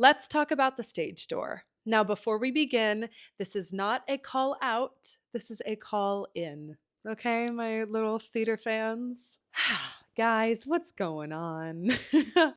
Let's talk about the stage door. Now, before we begin, this is not a call out, this is a call in. Okay, my little theater fans? Guys, what's going on?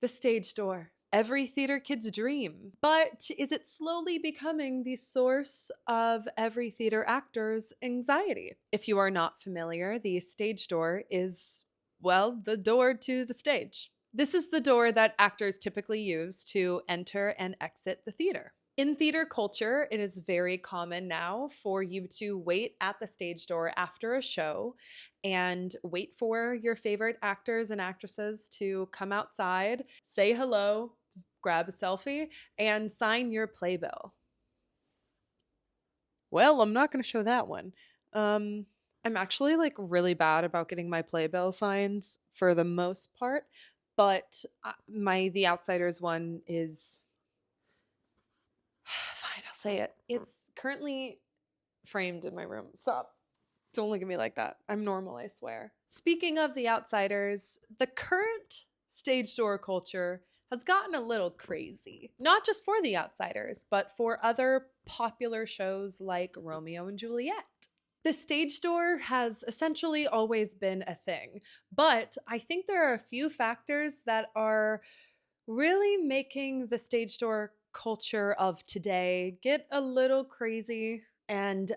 The stage door. Every theater kid's dream. But is it slowly becoming the source of every theater actor's anxiety? If you are not familiar, the stage door is, well, the door to the stage. This is the door that actors typically use to enter and exit the theater. In theater culture, it is very common now for you to wait at the stage door after a show and wait for your favorite actors and actresses to come outside, say hello, grab a selfie, and sign your playbill. Well, I'm not going to show that one. I'm actually like really bad about getting my playbill signs for the most part, but my The Outsiders one is fine. I'll say it. It's currently framed in my room. Stop. Don't look at me like that. I'm normal, I swear. Speaking of The Outsiders, the current stage door culture has gotten a little crazy. Not just for The Outsiders, but for other popular shows like Romeo and Juliet. The stage door has essentially always been a thing, but I think there are a few factors that are really making the stage door culture of today get a little crazy and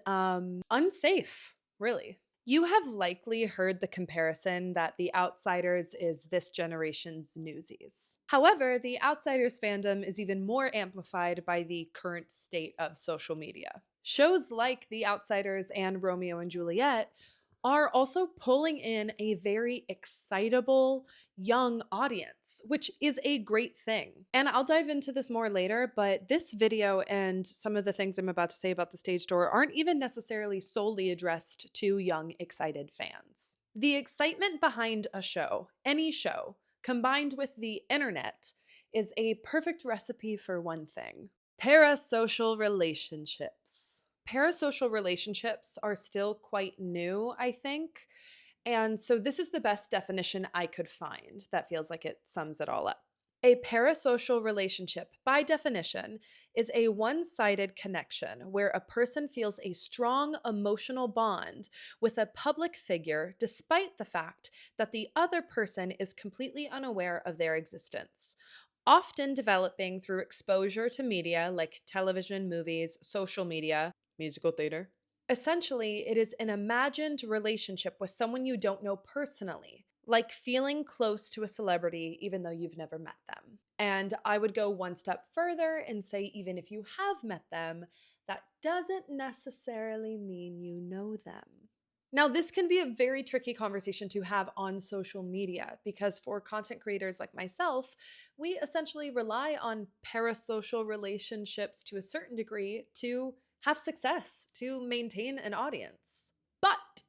unsafe, really. You have likely heard the comparison that The Outsiders is this generation's Newsies. However, The Outsiders fandom is even more amplified by the current state of social media. Shows like The Outsiders and Romeo and Juliet are also pulling in a very excitable young audience, which is a great thing. And I'll dive into this more later, but this video and some of the things I'm about to say about the stage door aren't even necessarily solely addressed to young, excited fans. The excitement behind a show, any show, combined with the internet, is a perfect recipe for one thing: parasocial relationships. Parasocial relationships are still quite new, I think. And so this is the best definition I could find that feels like it sums it all up. A parasocial relationship, by definition, is a one-sided connection where a person feels a strong emotional bond with a public figure despite the fact that the other person is completely unaware of their existence, often developing through exposure to media like television, movies, social media, musical theater. Essentially, it is an imagined relationship with someone you don't know personally, like feeling close to a celebrity even though you've never met them. And I would go one step further and say, even if you have met them, that doesn't necessarily mean you know them. Now, this can be a very tricky conversation to have on social media because for content creators like myself, we essentially rely on parasocial relationships to a certain degree to have success, to maintain an audience. But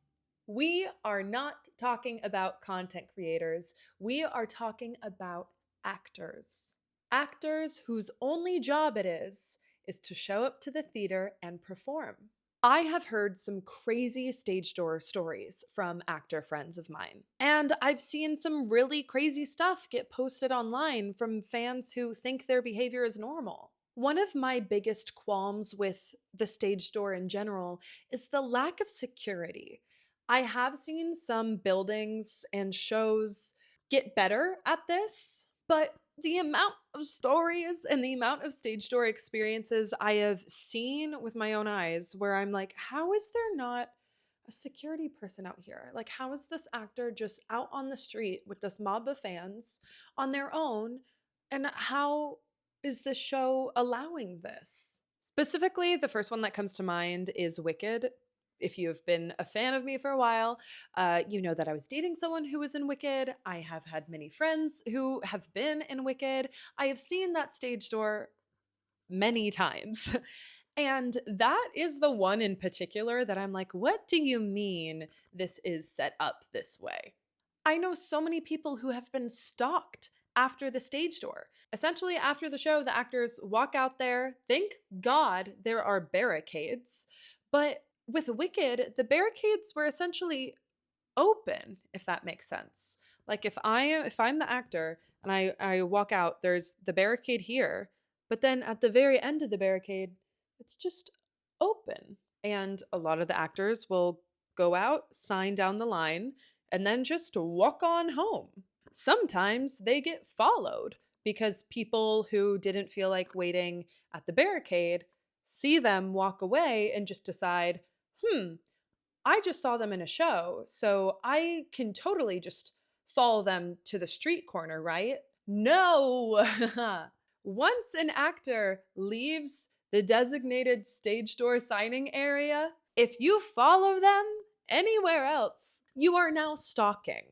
we are not talking about content creators. We are talking about actors. Actors whose only job it is to show up to the theater and perform. I have heard some crazy stage door stories from actor friends of mine. And I've seen some really crazy stuff get posted online from fans who think their behavior is normal. One of my biggest qualms with the stage door in general is the lack of security. I have seen some buildings and shows get better at this, but the amount of stories and the amount of stage door experiences I have seen with my own eyes where I'm like, how is there not a security person out here? Like, how is this actor just out on the street with this mob of fans on their own? And how is the show allowing this? Specifically, the first one that comes to mind is Wicked. If you've been a fan of me for a while, you know that I was dating someone who was in Wicked. I have had many friends who have been in Wicked. I have seen that stage door many times. And that is the one in particular that I'm like, what do you mean this is set up this way? I know so many people who have been stalked after the stage door. Essentially, after the show, the actors walk out there. Thank God there are barricades. But with Wicked, the barricades were essentially open, if that makes sense. Like if I'm the actor and I walk out, there's the barricade here, But then at the very end of the barricade, it's just open. And a lot of the actors will go out, sign down the line, and then just walk on home. Sometimes they get followed because people who didn't feel like waiting at the barricade see them walk away and just decide, I just saw them in a show, so I can totally just follow them to the street corner, right? No! Once an actor leaves the designated stage door signing area, if you follow them anywhere else, you are now stalking.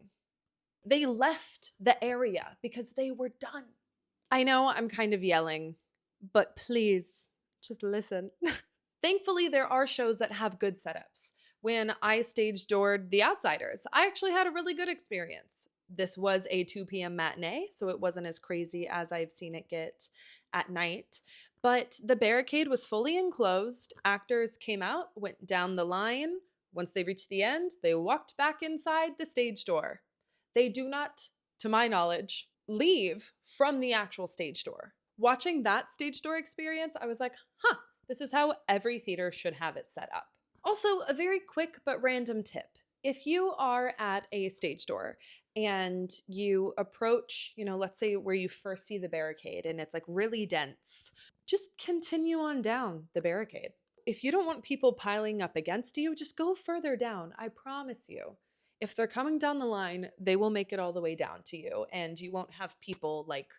They left the area because they were done. I know I'm kind of yelling, but please just listen. Thankfully, there are shows that have good setups. When I stage doored The Outsiders, I actually had a really good experience. This was a 2 p.m. matinee, so it wasn't as crazy as I've seen it get at night. But the barricade was fully enclosed. Actors came out, went down the line. Once they reached the end, they walked back inside the stage door. They do not, to my knowledge, leave from the actual stage door. Watching that stage door experience, I was like, this is how every theater should have it set up. Also, a very quick but random tip. If you are at a stage door and you approach, let's say where you first see the barricade and it's like really dense, just continue on down the barricade. If you don't want people piling up against you, just go further down. I promise you. If they're coming down the line, they will make it all the way down to you and you won't have people like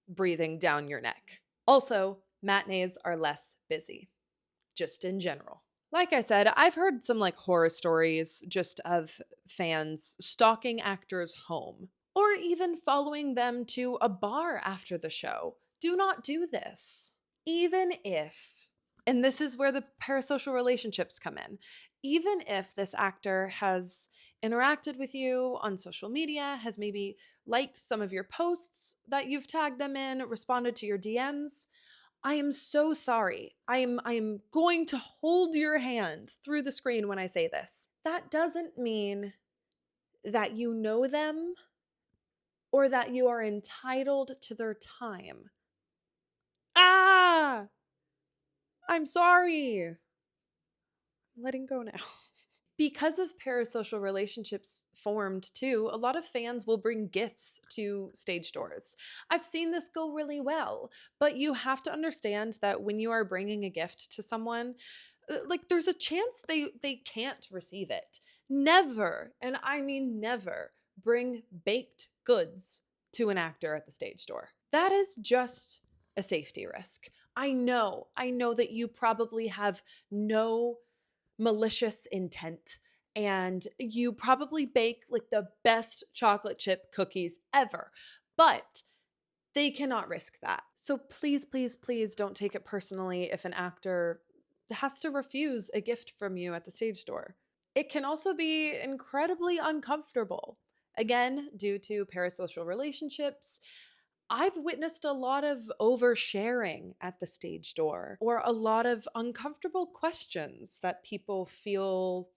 breathing down your neck. Also, matinees are less busy, just in general. Like I said, I've heard some like horror stories just of fans stalking actors home or even following them to a bar after the show. Do not do this. Even if, and this is where the parasocial relationships come in, even if this actor has interacted with you on social media, has maybe liked some of your posts that you've tagged them in, responded to your DMs, I am so sorry. I am going to hold your hand through the screen when I say this. That doesn't mean that you know them or that you are entitled to their time. I'm sorry. I'm letting go now. Because of parasocial relationships formed too, a lot of fans will bring gifts to stage doors. I've seen this go really well, but you have to understand that when you are bringing a gift to someone, like there's a chance they can't receive it. Never, and I mean never, bring baked goods to an actor at the stage door. That is just a safety risk. I know that you probably have no malicious intent and you probably bake like the best chocolate chip cookies ever, but they cannot risk that. So please, please, please don't take it personally if an actor has to refuse a gift from you at the stage door. It can also be incredibly uncomfortable. Again, due to parasocial relationships, I've witnessed a lot of oversharing at the stage door or a lot of uncomfortable questions that people feel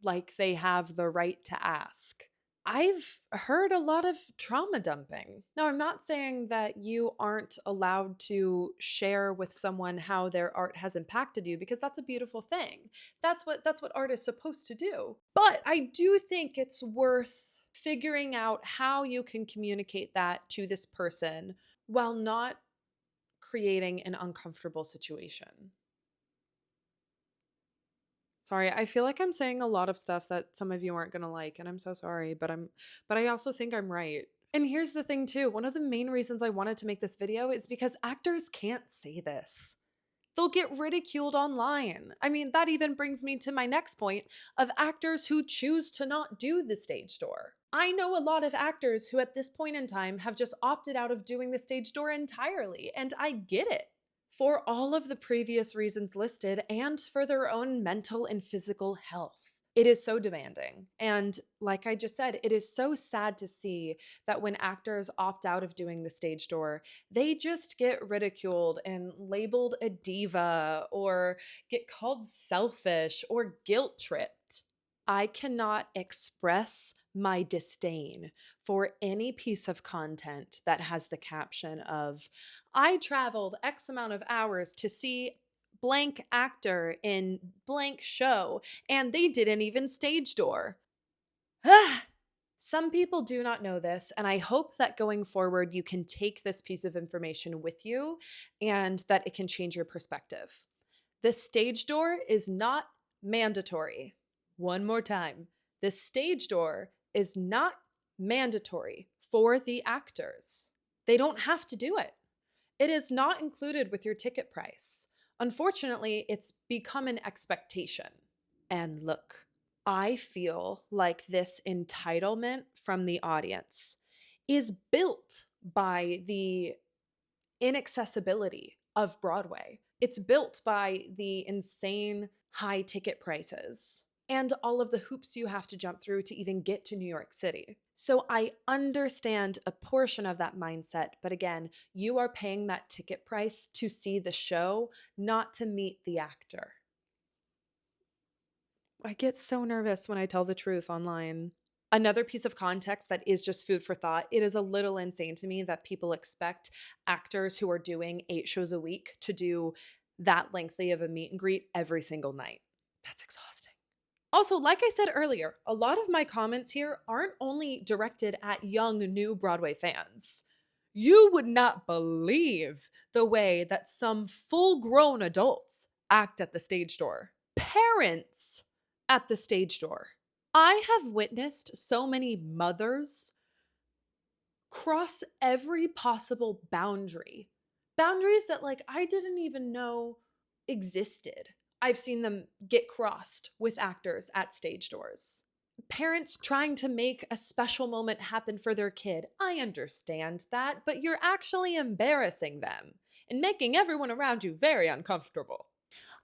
like they have the right to ask. I've heard a lot of trauma dumping. Now, I'm not saying that you aren't allowed to share with someone how their art has impacted you, because that's a beautiful thing. That's what art is supposed to do. But I do think it's worth figuring out how you can communicate that to this person while not creating an uncomfortable situation. Sorry, I feel like I'm saying a lot of stuff that some of you aren't going to like, and I'm so sorry, but I also think I'm right. And here's the thing too, one of the main reasons I wanted to make this video is because actors can't say this. They'll get ridiculed online. I mean, that even brings me to my next point of actors who choose to not do the stage door. I know a lot of actors who at this point in time have just opted out of doing the stage door entirely, and I get it. For all of the previous reasons listed and for their own mental and physical health. It is so demanding. And like I just said, it is so sad to see that when actors opt out of doing the stage door, they just get ridiculed and labeled a diva or get called selfish or guilt tripped. I cannot express my disdain for any piece of content that has the caption of, I traveled X amount of hours to see blank actor in blank show, and they didn't even stage door. Ah! Some people do not know this, and I hope that going forward you can take this piece of information with you and that it can change your perspective. The stage door is not mandatory. One more time. The stage door is not mandatory for the actors. They don't have to do it. It is not included with your ticket price. Unfortunately, it's become an expectation. And look, I feel like this entitlement from the audience is built by the inaccessibility of Broadway. It's built by the insane high ticket prices and all of the hoops you have to jump through to even get to New York City. So I understand a portion of that mindset, but again, you are paying that ticket price to see the show, not to meet the actor. I get so nervous when I tell the truth online. Another piece of context that is just food for thought, it is a little insane to me that people expect actors who are doing 8 shows a week to do that lengthy of a meet and greet every single night. That's exhausting. Also, like I said earlier, a lot of my comments here aren't only directed at young, new Broadway fans. You would not believe the way that some full grown adults act at the stage door. Parents at the stage door. I have witnessed so many mothers cross every possible boundary. Boundaries that, like, I didn't even know existed. I've seen them get crossed with actors at stage doors. Parents trying to make a special moment happen for their kid. I understand that, but you're actually embarrassing them and making everyone around you very uncomfortable.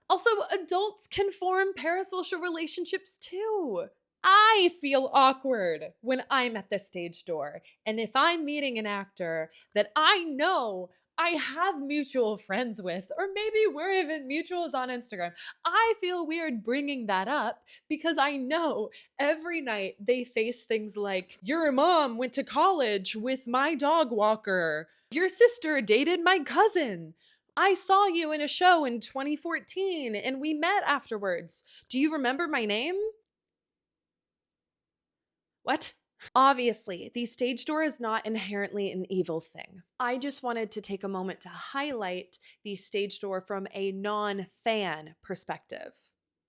Also, adults can form parasocial relationships too. I feel awkward when I'm at the stage door. And if I'm meeting an actor that I know I have mutual friends with, or maybe we're even mutuals on Instagram, I feel weird bringing that up because I know every night they face things like, your mom went to college with my dog walker, your sister dated my cousin. I saw you in a show in 2014 and we met afterwards. Do you remember my name? What? Obviously, the stage door is not inherently an evil thing. I just wanted to take a moment to highlight the stage door from a non-fan perspective.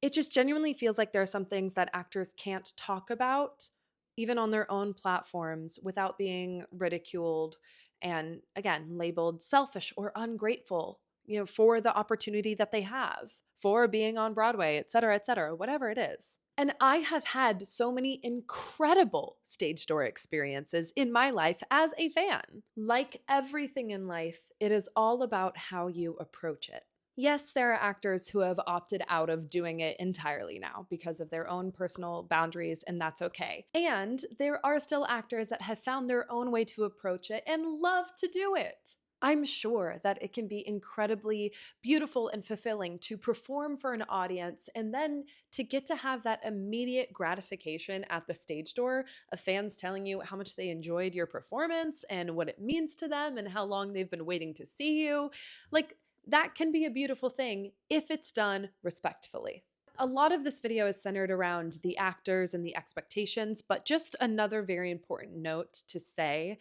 It just genuinely feels like there are some things that actors can't talk about, even on their own platforms, without being ridiculed and, again, labeled selfish or ungrateful, for the opportunity that they have, for being on Broadway, et cetera, whatever it is. And I have had so many incredible stage door experiences in my life as a fan. Like everything in life, it is all about how you approach it. Yes, there are actors who have opted out of doing it entirely now because of their own personal boundaries, and that's okay. And there are still actors that have found their own way to approach it and love to do it. I'm sure that it can be incredibly beautiful and fulfilling to perform for an audience and then to get to have that immediate gratification at the stage door of fans telling you how much they enjoyed your performance and what it means to them and how long they've been waiting to see you. Like, that can be a beautiful thing if it's done respectfully. A lot of this video is centered around the actors and the expectations, but just another very important note to say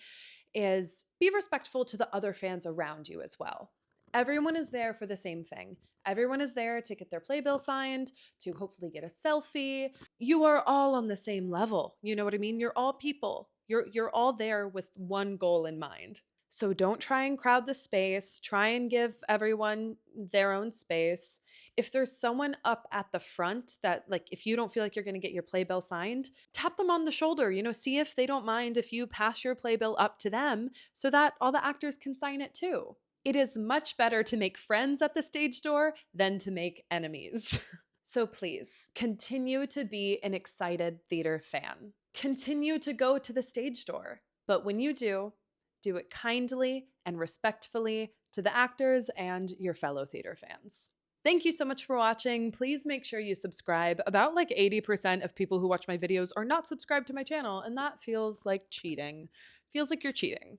is be respectful to the other fans around you as well. Everyone is there for the same thing. Everyone is there to get their playbill signed, to hopefully get a selfie. You are all on the same level. You know what I mean? You're all people. You're all there with one goal in mind. So don't try and crowd the space. Try and give everyone their own space. If there's someone up at the front that, like, if you don't feel like you're going to get your playbill signed, tap them on the shoulder, see if they don't mind if you pass your playbill up to them so that all the actors can sign it too. It is much better to make friends at the stage door than to make enemies. So please, continue to be an excited theater fan. Continue to go to the stage door. But when you do it kindly and respectfully to the actors and your fellow theater fans. Thank you so much for watching. Please make sure you subscribe. About like 80% of people who watch my videos are not subscribed to my channel, and that feels like cheating. Feels like you're cheating.